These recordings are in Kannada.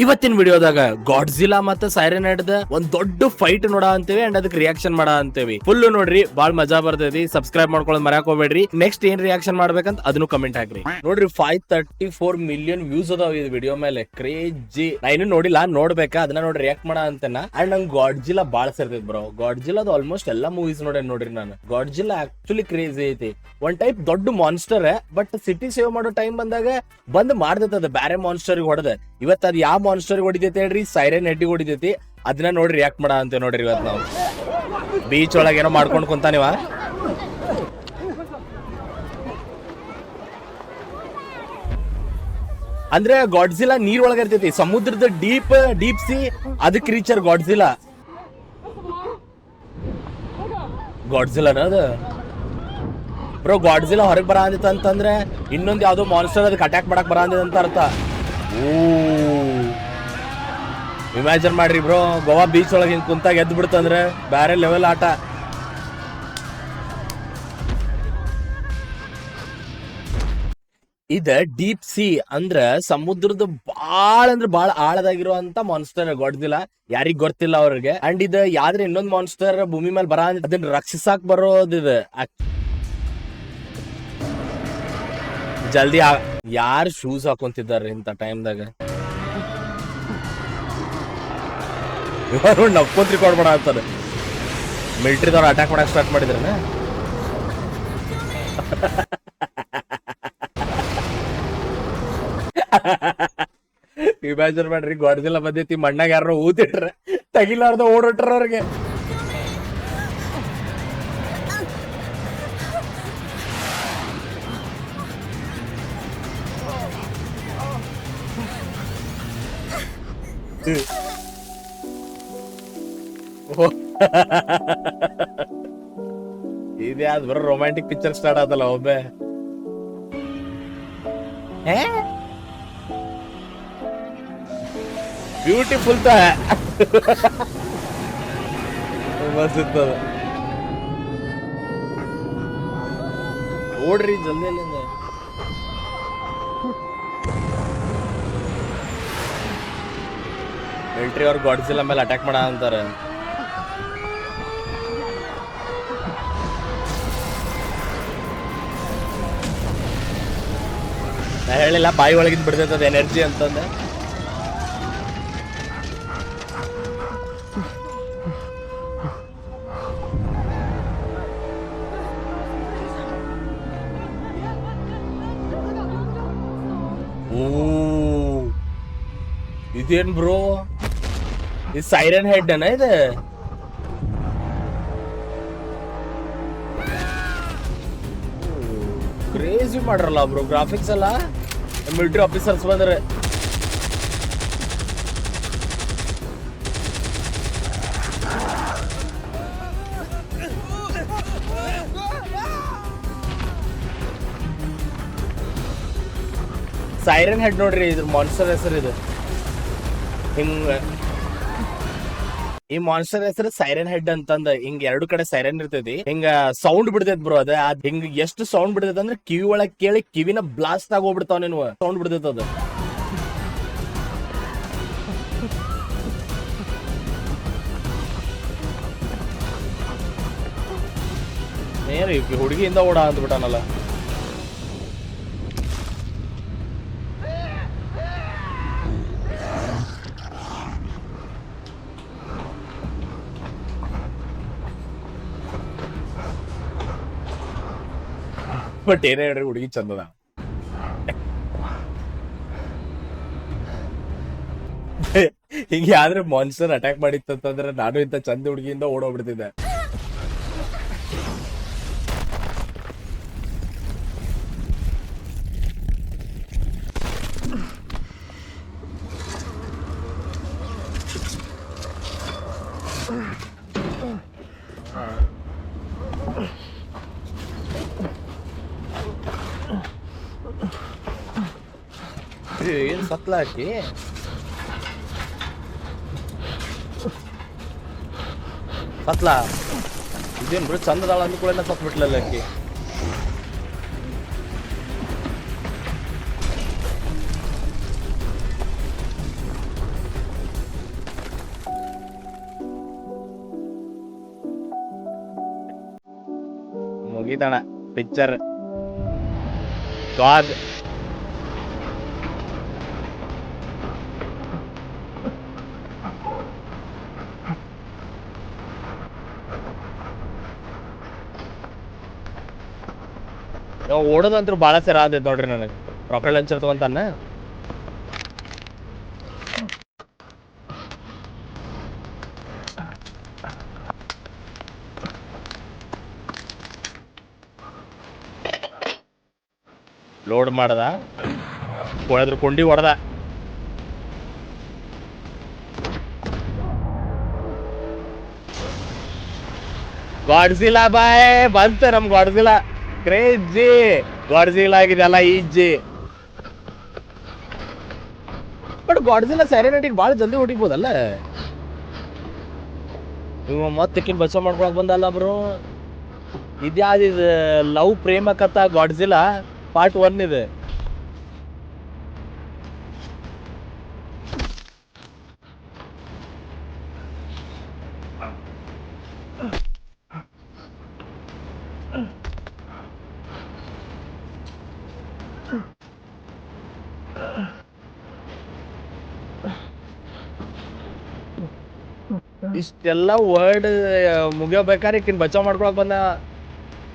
ಇವತ್ತಿನ ವಿಡಿಯೋದಾಗ ಗಾಡ್ಜಿಲಾ ಮತ್ತೆ ಸೈರನ್ ಹೆಡ್ ಒಂದ್ ದೊಡ್ಡ ಫೈಟ್ ನೋಡ ಅಂತೇವಿ ಅಂಡ್ ಅದಕ್ಕೆ ರಿಯಾಕ್ಷನ್ ಮಾಡ ಅಂತೇವಿ. ಫುಲ್ ನೋಡ್ರಿ, ಬಾಳ್ ಮಜಾ ಬರ್ತೈತಿ. ಸಬ್ಸ್ಕ್ರೈಬ್ ಮಾಡ್ಕೊಳ್ಳೋದ್ ಮರ್ಯಾಕ್ ಹೋಗ್ಬೇಡ್ರಿ. ನೆಕ್ಸ್ಟ್ ಏನ್ ರಿಯಾಕ್ಷನ್ ಮಾಡ್ಬೇಕಂತ ಅದನ್ನು ಕಮೆಂಟ್ ಹಾಕ್ರಿ. ನೋಡ್ರಿ, 534 ಮಿಲಿಯನ್ ವ್ಯೂಸ್ ಅದಾವ ಈ ವಿಡಿಯೋ ಮೇಲೆ. ಕ್ರೇಜಿ. ನಾ ಇನ್ನು ನೋಡಿಲ್ಲ, ನೋಡ್ಬೇಕಾ ಅದನ್ನ ನೋಡಿ ರಿಯಾಕ್ಟ್ ಮಾಡ ಅಂತೇನ. ಅಂಡ್ ನಂಗೆ ಗಾಡ್ಜಿಲಾ ಬಾಳ್ ಸೇರ್ತೈತಿ ಬ್ರೋ. ಗಾಡ್ಜಿಲಾದ ಆಲ್ಮೋಸ್ಟ್ ಎಲ್ಲಾ ಮೂವೀಸ್ ನೋಡ್ರಿ ನಾನು. ಗಾಡ್ಜಿಲಾ ಆಕ್ಚುಲಿ ಕ್ರೇಜಿ ಐತಿ. ಒಂದ್ ಟೈಪ್ ದೊಡ್ಡ ಮಾನ್ಸ್ಟರ್, ಬಟ್ ಸಿಟಿ ಸೇವ್ ಮಾಡೋ ಟೈಮ್ ಬಂದಾಗ ಬಂದ್ ಮಾಡ್ದೈತದ ಬ್ಯಾರೆ ಮಾನ್ಸ್ಟರ್ ಹೊಡೆದ. ಇವತ್ತು ಅದ್ ಯಾವ ಮಾನ್ಸ್ಟರ್ ಹೊಡಿತೈತಿ ಹೇಳ್ರಿ? ಸೈರನ್ ಹೆಡ್ಡಿಗೆ ಹೊಡಿತೈತಿ. ಅದನ್ನ ನೋಡ್ರಿ ರಿಯಾಕ್ಟ್ ಮಾಡ ಅಂತ ನೋಡ್ರಿ. ಇವತ್ತು ನಾವು ಬೀಚ್ ಒಳಗೆ ಏನೋ ಮಾಡ್ಕೊಂಡ್ ಕುಂತಾನಿವ. ಅಂದ್ರೆ ಗಾಡ್ಜಿಲಾ ನೀರ್ ಒಳಗ ಇರ್ತೈತಿ, ಸಮುದ್ರದ ಡೀಪ್ ಸಿ. ಅದು ಕ್ರೀಚರ್ ಗಾಡ್ಜಿಲಾ. ಗಾಡ್ಜಿಲಾನ ಅದು ಬ್ರೋ. ಗಾಡ್ಜಿಲಾ ಹೊರಗೆ ಬರ ಅಂದಿತ್ತ ಅಂತಂದ್ರೆ ಇನ್ನೊಂದ್ ಯಾವ್ದೋ ಮಾನ್ಸ್ಟರ್ ಅದಕ್ಕೆ ಅಟ್ಯಾಕ್ ಮಾಡಕ್ ಬರ ಅಂದಿದ ಅಂತ ಅರ್ಥ. ಇಮ್ಯಾಜಿನ್ ಮಾಡ್ರಿ ಬ್ರೋ, ಗೋವಾ ಬೀಚ್ ಒಳಗೆ ಹಿಂಗ್ ಕುಂತಾಗ ಎದ್ದು ಬಿಡ್ತಂದ್ರೆ ಬ್ಯಾರೆ ಲೆವೆಲ್ ಆಟ. ಇದ ಡೀಪ್ ಸಿ ಅಂದ್ರ ಸಮುದ್ರದ ಬಾಳ ಆಳದಾಗಿರುವಂತ ಮಾನ್ಸ್ಟರ್ ಗಾಡ್ಜಿಲಾ. ಯಾರಿಗ್ ಗೊತ್ತಿಲ್ಲ ಅವ್ರಿಗೆ. ಅಂಡ್ ಇದ ಯಾವ್ದ್ರ ಇನ್ನೊಂದ್ ಮಾನ್ಸ್ಟರ್ ಭೂಮಿ ಮೇಲೆ ಬರ ಅದನ್ನ ರಕ್ಷಿಸಾಕ್ ಬರೋದಿದ. ಜಲ್ದಿ ಯಾರು ಶೂಸ್ ಹಾಕೊಂತಿದ್ದಾರೆ ಇಂತ ಟೈಮ್ದಾಗ? ಇವರು ನಕ್ಕೊಂತ್ ರೆಕಾರ್ಡ್ ಮಾಡ ಅಂತಾರೆ. ಮಿಲಿಟರಿದವ್ರು ಅಟ್ಯಾಕ್ ಮಾಡಕ್ ಸ್ಟಾರ್ಟ್ ಮಾಡಿದ್ರನ. ಇಮ್ಯಾಜಿನ್ ಮಾಡ್ರಿ, ಗಾಡ್ಜಿಲಾ ಬಂದೈತಿ, ಮಣ್ಣಾಗ ಯಾರೋ ಊತಿಟ್ರ ತಗಿಲಾರ್ದ ಓಡೋಟ್ರ ಅವ್ರಿಗೆ. ಇದೇ ಆದ್ ಬರೋ ರೊಮ್ಯಾಂಟಿಕ್ ಪಿಕ್ಚರ್ ಸ್ಟಾರ್ಟ್ ಆತಲ್ಲ ಒಬ್ಬೆ. ಬ್ಯೂಟಿಫುಲ್ ತ ಮಸ್ತ್ ಇತ್ತದ. ಓಡ್ರಿ ಜಲ್ದಿ ಅಲ್ಲಿಂದ. ಮಿಲಿಟರಿ ಅವ್ರು ಗಾಡ್ಜಿಲಾ ಮೇಲೆ ಅಟ್ಯಾಕ್ ಮಾಡ ಅಂತಾರೆ. ನಾ ಹೇಳಿಲ್ಲ ಬಾಯಿ ಒಳಗಿದ್ ಬಿಡ್ತೈತದ ಎನರ್ಜಿ ಅಂತಂದೆ. ಇದೇನ್ ಬ್ರೋ, ಇದು ಸೈರನ್ ಹೆಡ್ ಅನ? ಇದು ಕ್ರೇಜಿ ಮಾಡ್ರಲ್ಲ ಬ್ರೋ ಗ್ರಾಫಿಕ್ಸ್ ಎಲ್ಲ. ಮಿಲಿಟರಿ ಆಫೀಸರ್ಸ್ ಬಂದ್ರೆ ಸೈರನ್ ಹೆಡ್ ನೋಡ್ರಿ, ಇದ್ರ ಮಾನ್ಸ್ಟರ್ ಹೆಸರು ಇದು. ಹಿಂಗ ಈ ಮಾನ್ಸ್ಟರ್ ಹೆಸರು ಸೈರನ್ ಹೆಡ್ ಅಂತಂದ. ಹಿಂಗ ಎರಡು ಕಡೆ ಸೈರನ್ ಇರ್ತೈತಿ, ಹಿಂಗ ಸೌಂಡ್ ಬಿಡ್ತೈತ್ ಬ್ರೋ. ಅದ್ ಹಿಂಗ ಎಷ್ಟು ಸೌಂಡ್ ಬಿಡ್ತೈತಿ ಅಂದ್ರೆ ಕಿವಿ ಒಳಗ್ ಕೇಳಿ ಕಿವಿನ ಬ್ಲಾಸ್ಟ್ ಆಗಿ ಹೋಗ್ಬಿಡ್ತಾವ. ನೀನು ಸೌಂಡ್ ಬಿಡ್ತೈತ ಅದು. ಏನ್ ಹುಡುಗಿಯಿಂದ ಓಡ ಅಂದ್ಬಿಟ್ಟಾನಲ್ಲ. ಬಟ್ ಏನೇ ಹೇಳ್ರಿ, ಹುಡುಗಿ ಚಂದದ. ಹಿಂಗೆ ಆದ್ರೆ ಮಾನ್ಸ್ಟರ್ ಅಟ್ಯಾಕ್ ಮಾಡಿತ್ತಂತಂದ್ರೆ ನಾನು ಇಂತ ಚಂದ ಹುಡುಗಿಯಿಂದ ಓಡೋಗ್ಬಿಡ್ತಿದ್ದೆ. ಏನ್ ಸತ್ಲ ಹಾಕಿ ಸತ್ಲಾ? ಇದೇನ್ ಬಿಡು, ಚಂದದಾಳ ಅಂದ್ಕೊಳ್ಳೆ ಸತ್ ಬಿಟ್ಲಲ್ಲ ಆಕಿ. ಮುಗೀತಣ ಪಿಕ್ಚರ್. ಗಾಡ್ ಓಡೋದಂತ್ರು ಭಾಳ ಸರ ಆದೈತೆ ನೋಡ್ರಿ ನನಗೆ. Rocket launcher ತಗೊಂತಾನ. ಲೋಡ್ ಮಾಡದ ಹೊಡೆದ್ರ ಕೊಂಡಿ ಹೊಡೆದ. ಗಾಡ್ಜಿಲಾ ಬಾಯ್ ಬಂತ ನಮ್ ಗಾಡ್ಜಿಲಾ. ಕ್ರೇಜಿ ಗಾಡ್ಜಿಲಾ ಆಗಿದೆಲ್ಲ ಈಜಿ. ಬಟ್ ಗಾಡ್ಜಿಲಾ ಸೈರೆನೆಟಿಗೆ ಭಾಳ ಜಲ್ದಿ ಹೊಡಿಬೋದಲ್ಲ. ಇವ ಮತ್ತಿಕ್ಕಿನ ಬಚಾವ್ ಮಾಡ್ಕೊಳಕ್ ಬಂದಲ್ಲ ಬ್ರೋ. ಇದ್ಯಾವ್ದು ಲವ್ ಪ್ರೇಮ ಕಥಾ ಗಾಡ್ಜಿಲಾ ಪಾರ್ಟ್ 1 ಇದೆ. ಇಷ್ಟೆಲ್ಲ ವರ್ಡ್ ಮುಗಿಯಬೇಕಾದ್ರೆ ಈಕಿನ ಬಚಾವ್ ಮಾಡ್ಕೊಳಕ್ ಬಂದ.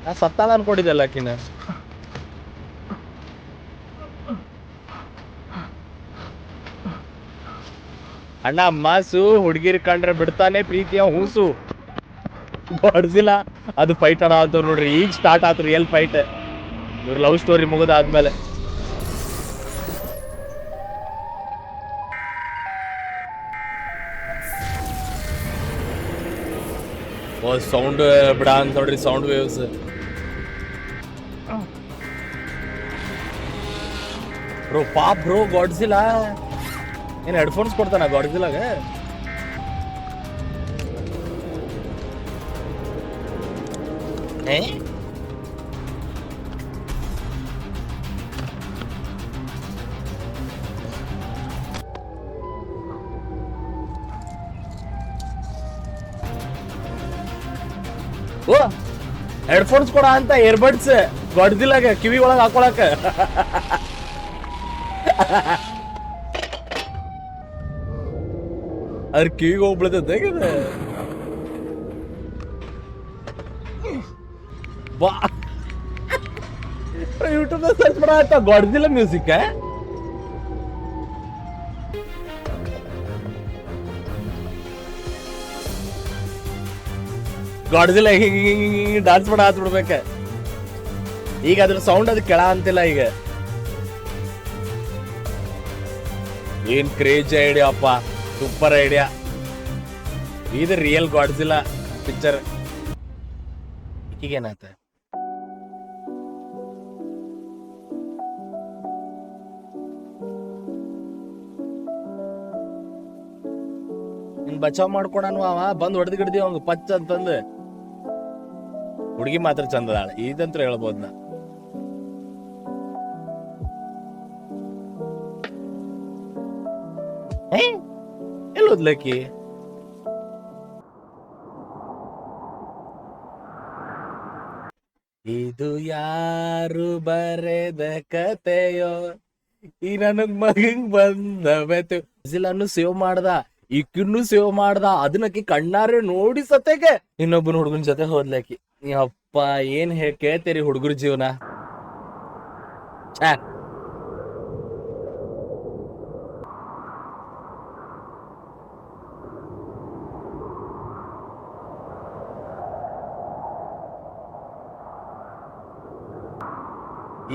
ನಾ ಸತ್ತಾಳ ಅನ್ಕೊಂಡಿದ್ದೆಲ್ಲ ಆಕಿನ. ಅಣ್ಣ ಮಾಸು ಹುಡುಗಿರ್ ಕಂಡ್ರೆ ಬಿಡ್ತಾನೆ ಪ್ರೀತಿಯ ಹೂಸು. ಗಾಡ್ಜಿಲಾ ಅದು ಫೈಟ್ ಅಣ್ಣ ಅಂತ ನೋಡ್ರಿ. ಈಗ ಸ್ಟಾರ್ಟ್ ಆಯ್ತು ರಿಯಲ್ ಫೈಟ್. ಇವ್ರ ಲವ್ ಸ್ಟೋರಿ ಮುಗಿದಾದ್ಮೇಲೆ. ಸೌಂಡ್ ಬಿಡ ಅಂತ ನೋಡ್ರಿ, sound waves. Bro pop bro Godzilla ಏನ್ ಹೆಡ್ಫೋನ್ಸ್ ಕೊಡ್ತಾನ ಗಾಡ್ಜಿಲಾಗ. ಓ ಹೆಡ್ಫೋನ್ಸ್ ಕೊಡ ಅಂತ ಏರ್ಬಡ್ಸ್ ಗಾಡ್ಜಿಲಾಗ ಕಿವಿ ಒಳಗೆ ಹಾಕೊಳಕ. ಅದ್ರ ಕಿವಿಗೆ ಹೋಗ್ಬಿಡ್ತದೆ. ಬಾ ಯೂಟ್ಯೂಬ್ ಸರ್ಚ್ ಮಾಡತ್ತ ಗಾಡ್ಜಿಲಾ ಮ್ಯೂಸಿಕ್. ಗಾಡ್ಜಿಲಾ ಹಿಂಗ್ ಡಾನ್ಸ್ ಮಾಡ ಹತ್ ಬಿಡ್ಬೇಕ. ಈಗ ಅದ್ರ ಸೌಂಡ್ ಅದು ಕೆಳ ಅಂತಿಲ್ಲ ಈಗ. ಏನ್ ಕ್ರೇಜಿ ಐಡಿಯಾ ಅಪ್ಪ, ಸೂಪರ್ ಐಡಿಯಾ. ಇದು ರಿಯಲ್ ಗಾಡ್ಜಿಲಾ ಪಿಕ್ಚರ್. ಈಗೇನಾತ ನಿನ್ ಬಚಾವ್ ಮಾಡ್ಕೊಡನು ಅವ ಬಂದ್ ಹೊಡೆದ್ ಗಿಡ್ದಿ ಅವಂಗ ಪಚ್ಚ ಅಂತಂದು. ಹುಡುಗಿ ಮಾತ್ರ ಚಂದದಾಳ ಇದಂತ್ರ ಹೇಳ್ಬೋದು ನಾ. ಎಲ್ಲೋದ್ಲಕ್ಕಿ ಇದು ಯಾರು ಬರೆದ ಕತೆಯೋ ಈ ನನಗ್ ಮಗಂಗ್ ಬಂದವತ್ತು. ಜಿಲ್ಲಾನು ಸೇವ್ ಮಾಡ್ದ, ಈಕಿನ್ನು ಸೇವ್ ಮಾಡ್ದ. ಅದನ್ನಕಿ ಕಣ್ಣಾರೆ ನೋಡಿ ಸತೆಗೆ ಇನ್ನೊಬ್ಬನ ಹುಡುಗನ ಜೊತೆ ಹೋದ್ಲಕ್ಕಿ. ಅಪ್ಪ ಏನ್ ಕೇಳ್ತೀರಿ ಹುಡುಗರ ಜೀವನ.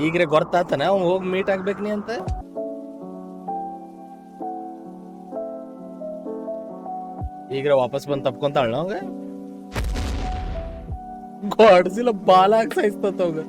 ಈಗ್ರೆ ಗೊತ್ತಾತನ ಅವ್ನು ಹೋಗಿ ಮೀಟ್ ಆಗ್ಬೇಕು ನೀ ಅಂತ. ಈಗ್ರೆ ವಾಪಸ್ ಬಂದ್ ತಪ್ಕೊಂತಾಳ ಅವಂಗ. ಗಾಡ್ಜಿಲಾ ಬಾಲಾಗ್ ಸಾಯಿಸ್ತತ್ ಅವಂಗ.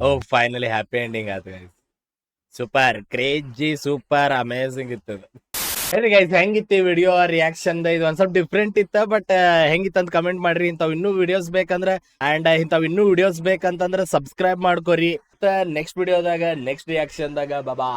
Oh, finally happy ending ಆಯ್ತು. ಸೂಪರ್ ಕ್ರೇಜಿ, ಸೂಪರ್ ಅಮೇಜಿಂಗ್ ಇತ್ತು. ಹೇಳಿ ಗೈಸ್, ಹೆಂಗಿತ್ತು ವಿಡಿಯೋ ರಿಯಾಕ್ಷನ್? ಇದು ಒಂದ್ ಸ್ವಲ್ಪ ಡಿಫ್ರೆಂಟ್ ಇತ್ತ, ಬಟ್ ಹೆಂಗಿತ್ತು ಅಂತ ಕಮೆಂಟ್ ಮಾಡ್ರಿ. ಇಂಥವ್ ಇನ್ನೂ ವಿಡಿಯೋಸ್ ಬೇಕಂದ್ರೆ ಸಬ್ಸ್ಕ್ರೈಬ್ ಮಾಡ್ಕೋರಿ. ನೆಕ್ಸ್ಟ್ ವಿಡಿಯೋದಾಗ ನೆಕ್ಸ್ಟ್ ರಿಯಾಕ್ಷನ್ ದಾಗ ಬಾಬಾ.